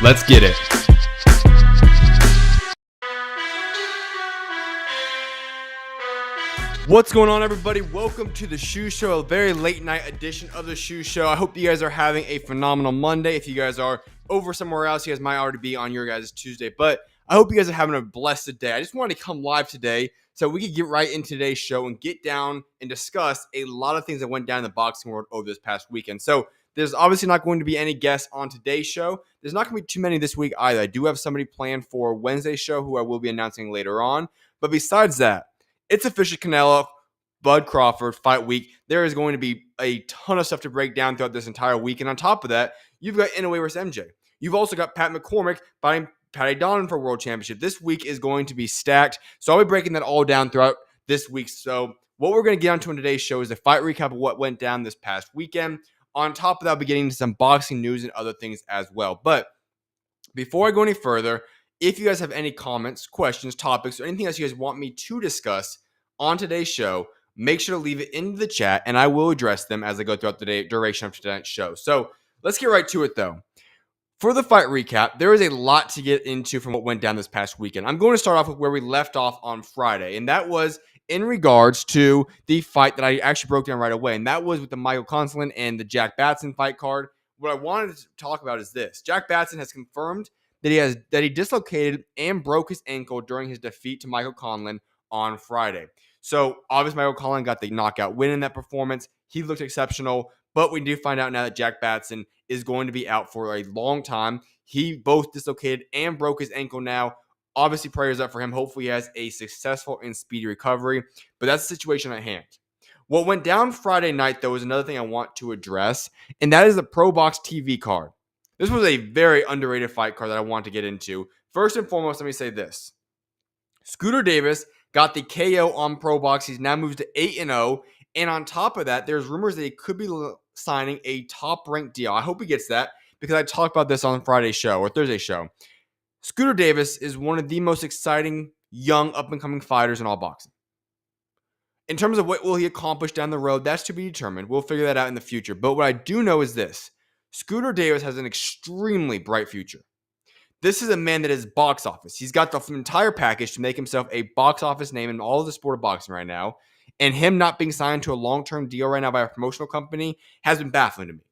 Let's get it. What's going on, everybody? Welcome to the SchuZ Show, a very late night edition of the SchuZ Show. I hope you guys are having a phenomenal Monday. If you guys are over somewhere else, you guys might already be on your guys' Tuesday, but I hope you guys are having a blessed day. I just wanted to come live today so we could get right into today's show and get down and discuss a lot of things that went down in the boxing world over this past weekend. So there's obviously not going to be any guests on today's show. There's not going to be too many this week either. I do have somebody planned for Wednesday's show who I will be announcing later on. But besides that, it's official Canelo Bud Crawford fight week. There is going to be a ton of stuff to break down throughout this entire week. And on top of that, you've got Inoue versus MJ. You've also got Pat McCormack fighting Patty Donovan for World Championship. This week is going to be stacked. So I'll be breaking that all down throughout this week. So what we're going to get onto in today's show is a fight recap of what went down this past weekend. On top of that, I'll be getting into some boxing news and other things as well. But before I go any further, if you guys have any comments, questions, topics, or anything else you guys want me to discuss on today's show, make sure to leave it in the chat, and I will address them as I go throughout the duration of tonight's show. So let's get right to it, though. For the fight recap, there is a lot to get into from what went down this past weekend. I'm going to start off with where we left off on Friday, and that was in regards to the fight that I actually broke down right away, and that was with the Michael Consolin and the Jack Bateson fight card. What I wanted to talk about is this. Jack Bateson has confirmed that he dislocated and broke his ankle during his defeat to Michael Conlon on Friday. So obviously Michael Conlon got the knockout win in that performance. He looked exceptional, but we do find out now that Jack Bateson is going to be out for a long time. He both dislocated and broke his ankle now. Obviously, prayers up for him. Hopefully he has a successful and speedy recovery, but that's the situation at hand. What went down Friday night, though, is another thing I want to address, and that is the Pro Box TV card. This was a very underrated fight card that I want to get into. First and foremost, let me say this. Scooter Davis got the KO on Pro Box. He's now moved to 8-0, and on top of that, there's rumors that he could be signing a top-ranked deal. I hope he gets that because I talked about this on Friday's show or Thursday's show. Scooter Davis is one of the most exciting young up-and-coming fighters in all boxing. In terms of what will he accomplish down the road, that's to be determined. We'll figure that out in the future. But what I do know is this. Scooter Davis has an extremely bright future. This is a man that is box office. He's got the entire package to make himself a box office name in all of the sport of boxing right now. And him not being signed to a long-term deal right now by a promotional company has been baffling to me.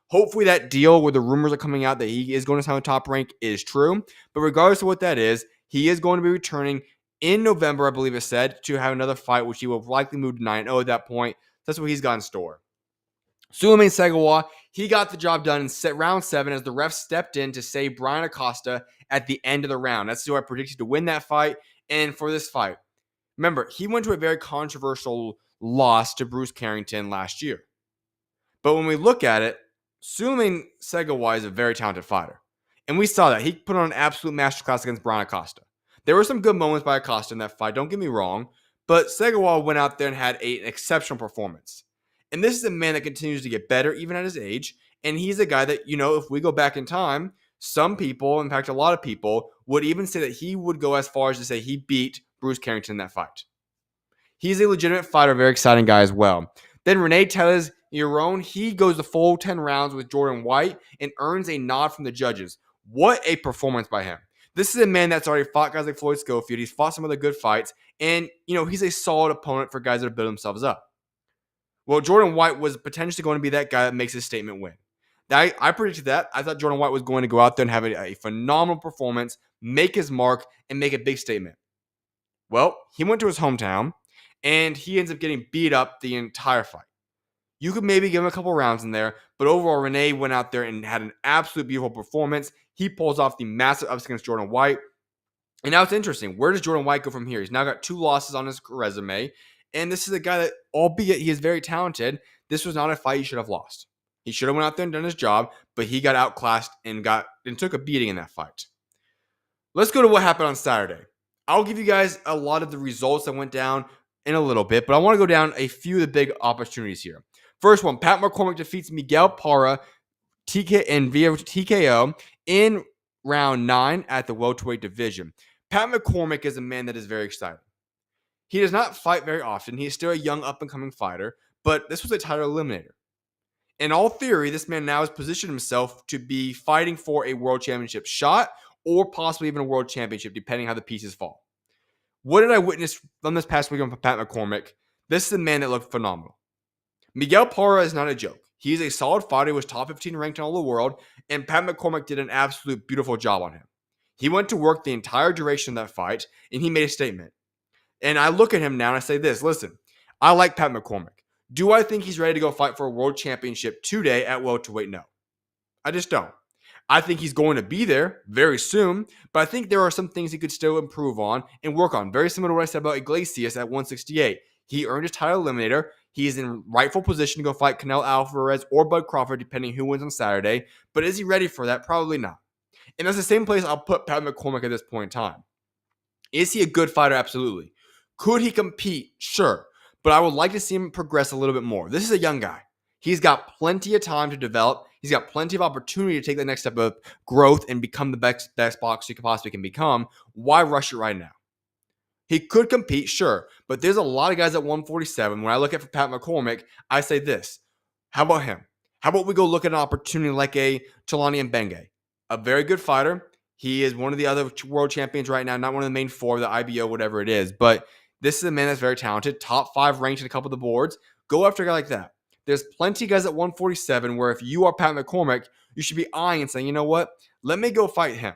Hopefully that deal where the rumors are coming out that he is going to sign a top rank is true. But regardless of what that is, he is going to be returning in November, I believe it said, to have another fight, which he will likely move to 9-0 at that point. That's what he's got in store. Suleiman Segawa, he got the job done in round 7 as the ref stepped in to save Brian Acosta at the end of the round. That's who I predicted to win that fight and for this fight. Remember, he went to a very controversial loss to Bruce Carrington last year. But when we look at it, Suleiman Segawa is a very talented fighter. And we saw that. He put on an absolute masterclass against Brian Acosta. There were some good moments by Acosta in that fight, don't get me wrong, but Segawa went out there and had an exceptional performance. And this is a man that continues to get better even at his age, and he's a guy that, if we go back in time, some people, in fact a lot of people, would even say that he would go as far as to say he beat Bruce Carrington in that fight. He's a legitimate fighter, very exciting guy as well. Then Rene Tellez Yaron, he goes the full 10 rounds with Jordan White and earns a nod from the judges. What a performance by him. This is a man that's already fought guys like Floyd Schofield. He's fought some other good fights. And, he's a solid opponent for guys that have built themselves up. Well, Jordan White was potentially going to be that guy that makes his statement win. I predicted that. I thought Jordan White was going to go out there and have a phenomenal performance, make his mark, and make a big statement. Well, he went to his hometown, and he ends up getting beat up the entire fight. You could maybe give him a couple rounds in there, but overall, Rene went out there and had an absolute beautiful performance. He pulls off the massive ups against Jordan White. And now it's interesting. Where does Jordan White go from here? He's now got 2 losses on his resume. And this is a guy that, albeit he is very talented, this was not a fight he should have lost. He should have went out there and done his job, but he got outclassed and took a beating in that fight. Let's go to what happened on Saturday. I'll give you guys a lot of the results that went down in a little bit, but I want to go down a few of the big opportunities here. First one, Pat McCormack defeats Miguel Parra via TKO in round 9 at the welterweight division. Pat McCormack is a man that is very exciting. He does not fight very often. He is still a young up-and-coming fighter, but this was a title eliminator. In all theory, this man now has positioned himself to be fighting for a world championship shot or possibly even a world championship, depending how the pieces fall. What did I witness from this past weekend from Pat McCormack? This is a man that looked phenomenal. Miguel Parra is not a joke. He is a solid fighter. He was top 15 ranked in all the world, and Pat McCormack did an absolute beautiful job on him. He went to work the entire duration of that fight, and he made a statement. And I look at him now and I say this, listen, I like Pat McCormack. Do I think he's ready to go fight for a world championship today at welterweight? No. I just don't. I think he's going to be there very soon, but I think there are some things he could still improve on and work on. Very similar to what I said about Iglesias at 168. He earned his title eliminator. He is in rightful position to go fight Canelo Alvarez or Bud Crawford, depending who wins on Saturday. But is he ready for that? Probably not. And that's the same place I'll put Pat McCormack at this point in time. Is he a good fighter? Absolutely. Could he compete? Sure. But I would like to see him progress a little bit more. This is a young guy. He's got plenty of time to develop. He's got plenty of opportunity to take the next step of growth and become the best boxer he could possibly can become. Why rush it right now? He could compete, sure. But there's a lot of guys at 147. When I look at Pat McCormack, I say this. How about him? How about we go look at an opportunity like a Chelani Mbenge? A very good fighter. He is one of the other world champions right now, not one of the main four, the IBO, whatever it is. But this is a man that's very talented, top 5 ranked in a couple of the boards. Go after a guy like that. There's plenty of guys at 147 where if you are Pat McCormack, you should be eyeing and saying, you know what? Let me go fight him.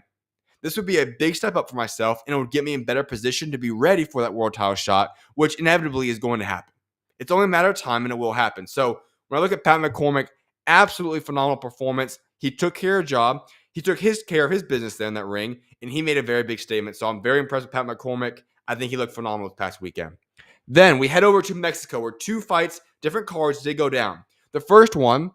This would be a big step up for myself, and it would get me in better position to be ready for that world title shot, which inevitably is going to happen. It's only a matter of time, and it will happen. So when I look at Pat McCormack, absolutely phenomenal performance. He took care of the job. He took care of his business there in that ring, and he made a very big statement. So I'm very impressed with Pat McCormack. I think he looked phenomenal this past weekend. Then we head over to Mexico, where 2 fights, different cards, did go down. The first one,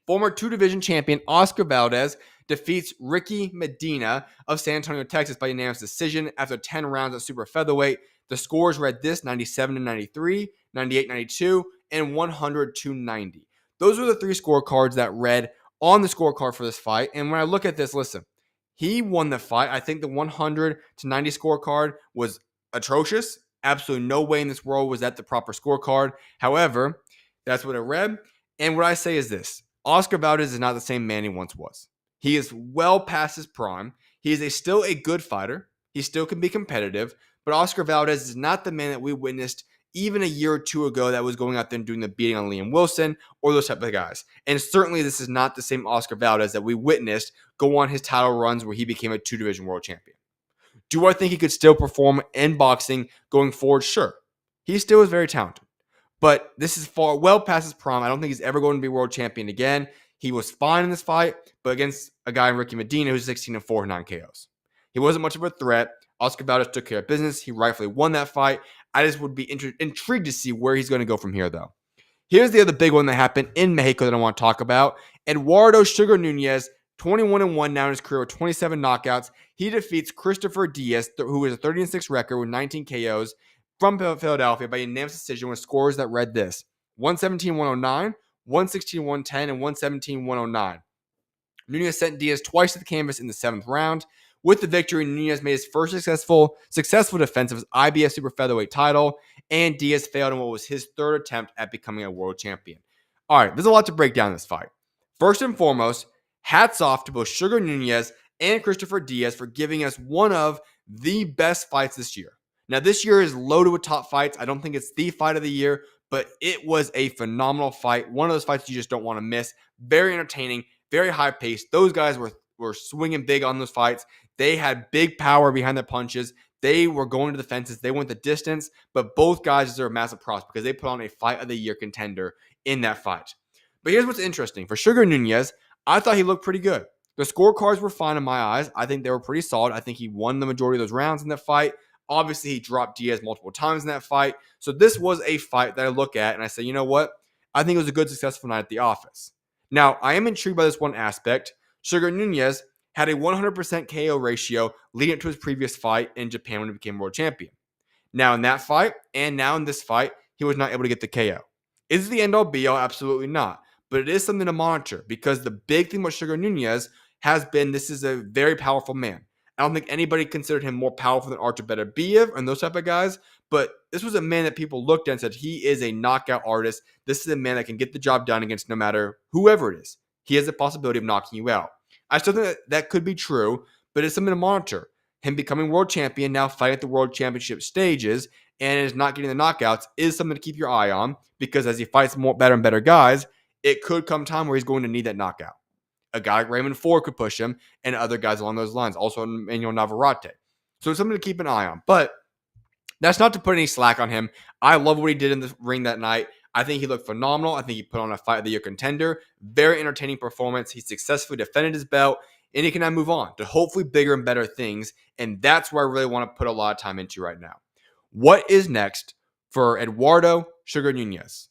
former 2-division champion Oscar Valdez defeats Ricky Medina of San Antonio, Texas by unanimous decision after 10 rounds at super featherweight. The scores read this: 97-93, 98-92, and 100-90. Those were the 3 scorecards that read on the scorecard for this fight. And when I look at this, listen, he won the fight. I think the 100-90 scorecard was atrocious. Absolutely no way in this world was that the proper scorecard. However, that's what it read. And what I say is this: Oscar Valdez is not the same man he once was. He is well past his prime. He is still a good fighter. He still can be competitive. But Oscar Valdez is not the man that we witnessed even a year or 2 ago that was going out there and doing the beating on Liam Wilson or those type of guys. And certainly this is not the same Oscar Valdez that we witnessed go on his title runs where he became a 2-division world champion. Do I think he could still perform in boxing going forward? Sure. He still is very talented. But this is far well past his prime. I don't think he's ever going to be world champion again. He was fine in this fight, but against a guy in Ricky Medina who's 16-4, 9 KOs. He wasn't much of a threat. Oscar Valdez took care of business. He rightfully won that fight. I just would be intrigued to see where he's going to go from here, though. Here's the other big one that happened in Mexico that I want to talk about. Eduardo Sugar Nunez, 21-1 now in his career with 27 knockouts. He defeats Christopher Diaz, who is a 30-6 record with 19 KOs from Philadelphia by unanimous decision with scores that read this: 117-109, 116-110, and 117-109. Nunez sent Diaz twice to the canvas in the 7th round. With the victory, Nunez made his first successful defense of his IBF super featherweight title, and Diaz failed in what was his 3rd attempt at becoming a world champion. All right, there's a lot to break down in this fight. First and foremost, hats off to both Sugar Nunez and Christopher Diaz for giving us one of the best fights this year. Now, this year is loaded with top fights. I don't think it's the fight of the year, but it was a phenomenal fight. One of those fights you just don't want to miss. Very entertaining, very high paced. Those guys were swinging big on those fights. They had big power behind their punches. They were going to the fences. They went the distance, but both guys deserve massive props because they put on a fight of the year contender in that fight. But here's what's interesting. For Sugar Nunez, I thought he looked pretty good. The scorecards were fine in my eyes. I think they were pretty solid. I think he won the majority of those rounds in that fight. Obviously, he dropped Diaz multiple times in that fight. So this was a fight that I look at and I say, you know what? I think it was a good, successful night at the office. Now, I am intrigued by this one aspect. Sugar Nunez had a 100% KO ratio leading up to his previous fight in Japan when he became world champion. Now, in that fight and now in this fight, he was not able to get the KO. Is it the end-all be-all? Absolutely not. But it is something to monitor because the big thing with Sugar Nunez has been this is a very powerful man. I don't think anybody considered him more powerful than Artur Beterbiev and those type of guys, but this was a man that people looked at and said, he is a knockout artist. This is a man that can get the job done against no matter whoever it is. He has the possibility of knocking you out. I still think that could be true, but it's something to monitor. Him becoming world champion, now fighting at the world championship stages, and is not getting the knockouts is something to keep your eye on, because as he fights more better and better guys, it could come time where he's going to need that knockout. A guy like Raymond Ford could push him, and other guys along those lines. Also, Emmanuel Navarrete. So it's something to keep an eye on. But that's not to put any slack on him. I love what he did in the ring that night. I think he looked phenomenal. I think he put on a fight of the year contender. Very entertaining performance. He successfully defended his belt, and he can now move on to hopefully bigger and better things. And that's where I really want to put a lot of time into right now. What is next for Eduardo Sugar Nunez?